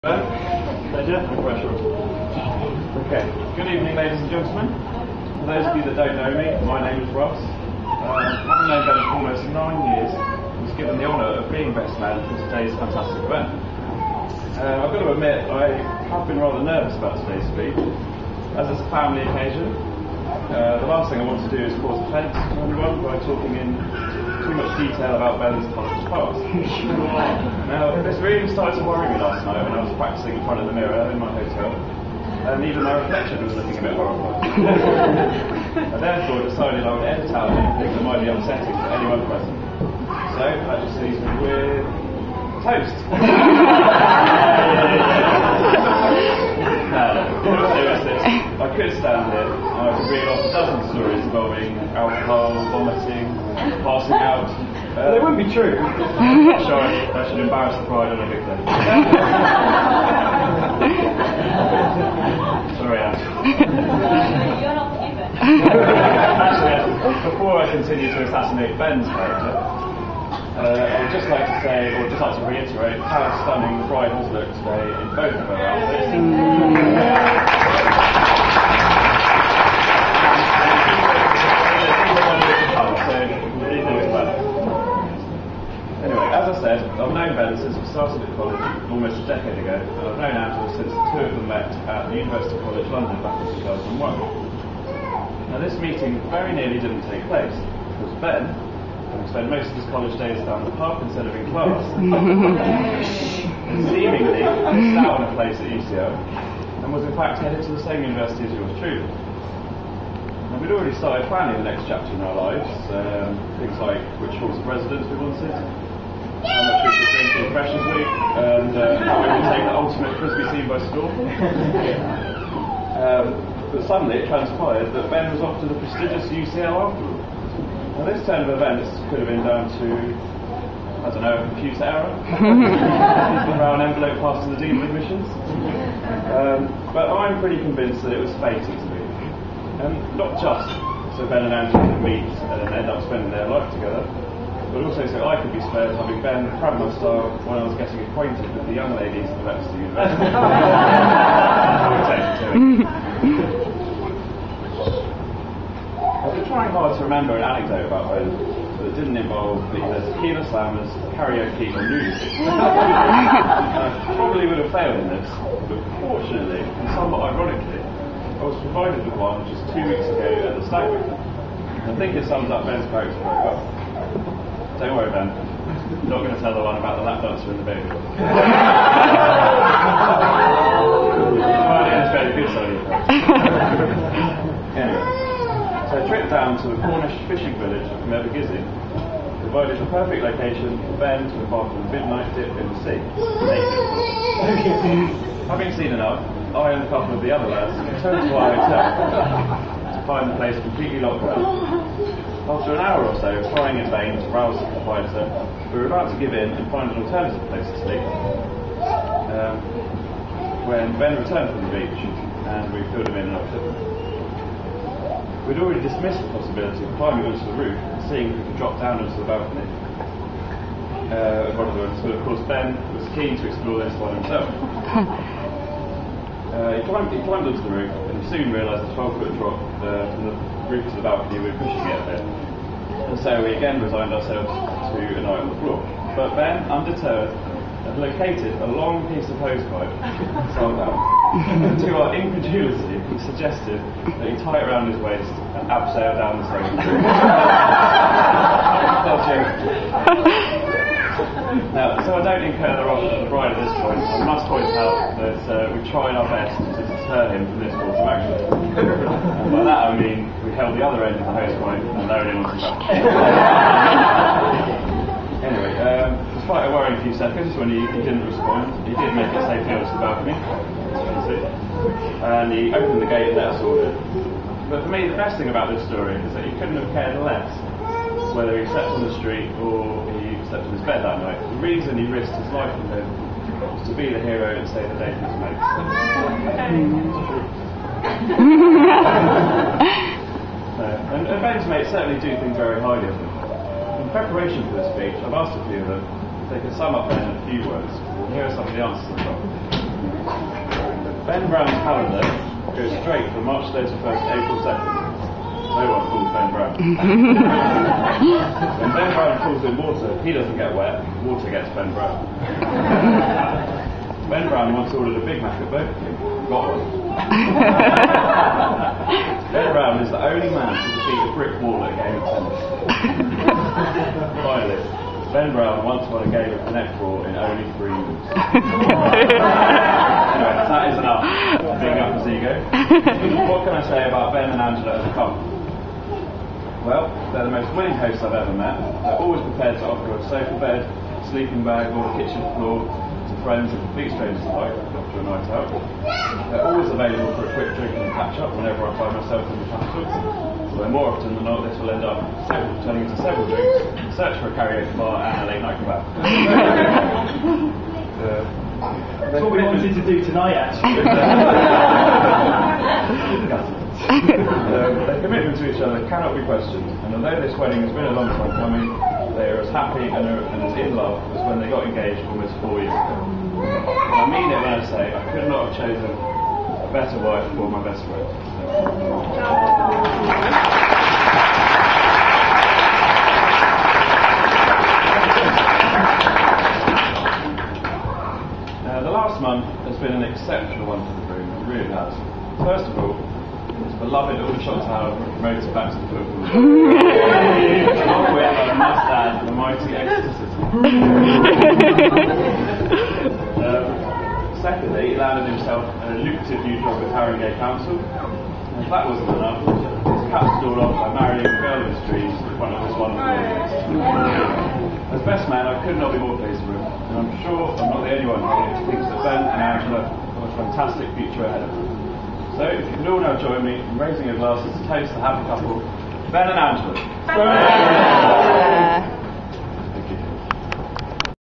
Pleasure, no pressure. Okay, good evening ladies and gentlemen. For those of you that don't know me, my name is Ross. Having known Ben for almost 9 years, I was given the honour of being best man for today's fantastic event. I've got to admit, I have been rather nervous about today's speech, as it's a family occasion. The last thing I want to do is cause offence to anyone by talking in too much detail about Ben's college past. Now, this really started to worry me last night when I was practising in front of the mirror in my hotel, and even my reflection was looking a bit horrified. I therefore decided I would edit out anything that might be upsetting for anyone present. So, that just leaves me with toast. I could stand here and I could read off a dozen stories involving alcohol, vomiting, passing out. They wouldn't be true. Sorry, I should embarrass the bride on a big day. Sorry, Anne. You're not given. Actually, before I continue to assassinate Ben's character, I would just like to say, or just like to reiterate, how stunning the bride has looked today in both of her outfits. Anyway, as I said, I've known Ben since we started at college almost a decade ago, and I've known Angela since the two of them met at the University College London back in 2001. Now this meeting very nearly didn't take place, because Ben, having spent most of his college days down the park instead of in class, seemingly missed out on a place at UCL, and was in fact headed to the same university as yours truly. And we'd already started planning the next chapter in our lives, things like which sorts of residence we wanted, how much we should drink in Freshers Week, and how we would take the ultimate Frisbee team by storm. But suddenly it transpired that Ben was off to the prestigious UCL after all. Now this turn of events could have been down to, I don't know, a computer error, a brown envelope passed to the Dean of Admissions. But I'm pretty convinced that it was fated to be. Not just so Ben and Angela could meet and end up spending their life together, but also so I could be spared having Ben cram my style when I was getting acquainted with the young ladies of Exeter University. I've been trying hard to remember an anecdote about Ben that didn't involve either tequila slammers, karaoke or nudity. I probably would have failed in this, but fortunately, and somewhat ironically, I was provided with one just 2 weeks ago at the Stag Week. I think it sums up Ben's character very well. Don't worry, Ben. I'm not going to tell the one about the lap dancer in the baby. It's very good, sorry. Anyway, so a trip down to the Cornish fishing village of Merbegizzy provided the perfect location for Ben to embark on a midnight dip in the sea. Having seen enough, I and a couple of the other lads returned to our hotel to find the place completely locked down. After an hour or so of trying in vain to rouse the proprietor, we were about to give in and find an alternative place to sleep, when Ben returned from the beach and we filled him in and upset him. We'd already dismissed the possibility of climbing onto the roof and seeing if we could drop down onto the balcony. But of course Ben was keen to explore this one himself. He climbed onto the roof and he soon realised the 12-foot drop from the roof to the balcony we were pushing it a bit. And so we again resigned ourselves to a night on the floor. But Ben, undeterred, had located a long piece of hosepipe somehow. And to our incredulity, he suggested that he tie it around his waist and abseil down the same route. Now, so I don't incur the wrath of the bride at this point, I must point out that we tried our best to deter him from this course of action. And by that I mean we held the other end of the hosepipe and lowered him onto the balcony. Anyway, despite a worrying few seconds when he didn't respond, he did make it safely onto the balcony, as you can see, and he opened the gate and let us all in. But for me, the best thing about this story is that he couldn't have cared less whether he slept on the street or he slept in his bed that night. The reason he risked his life with him was to be the hero and save the day from his mates. And Ben's mates certainly do think very highly of him. In preparation for this speech, I've asked a few of them if they could sum up Ben in a few words. And here are some of the answers I've got. Ben Brown's calendar goes straight from March 31st to April 2nd. No one calls Ben Brown. When Ben Brown calls in water, he doesn't get wet, water gets Ben Brown. Ben Brown once ordered a Big Mac at Burger King. Got one. Ben Brown is the only man to defeat a brick wall at a game of tennis. Finally, Ben Brown once won a game of Connect Four in only 3 moves. Anyway, that is enough being up his ego. What can I say about Ben and Angela as a couple? Well, they're the most willing hosts I've ever met. They're always prepared to offer a sofa bed, sleeping bag, or a kitchen floor to friends and complete strangers alike after a night out. They're always available for a quick drink and catch up whenever I find myself in the capital. Although more often than not, this will end up turning into several drinks, a search for a karaoke bar, and a late night kebab. That's what we wanted to do tonight, actually. Their commitment to each other cannot be questioned, and although this wedding has been a long time coming, they are as happy and as in love as when they got engaged almost 4 years ago. And I mean it when I say I could not have chosen a better wife for my best friend. The last month has been an exceptional one for the room, it really has. First of all, it's beloved Aldershot Tower promoted back to the football. Along with, I must add, the mighty Exeter. Secondly, he landed himself a lucrative new job with Haringey Council. And if that wasn't enough, he's capped it all off by marrying a girl of his dreams in front of his wonderful audience. As best man, I could not be more pleased with him, and I'm sure I'm not the only one here who thinks that Ben and Angela have a fantastic future ahead of them. So, if you can all now join me in raising your glasses to toast the happy couple, Ben and Angela.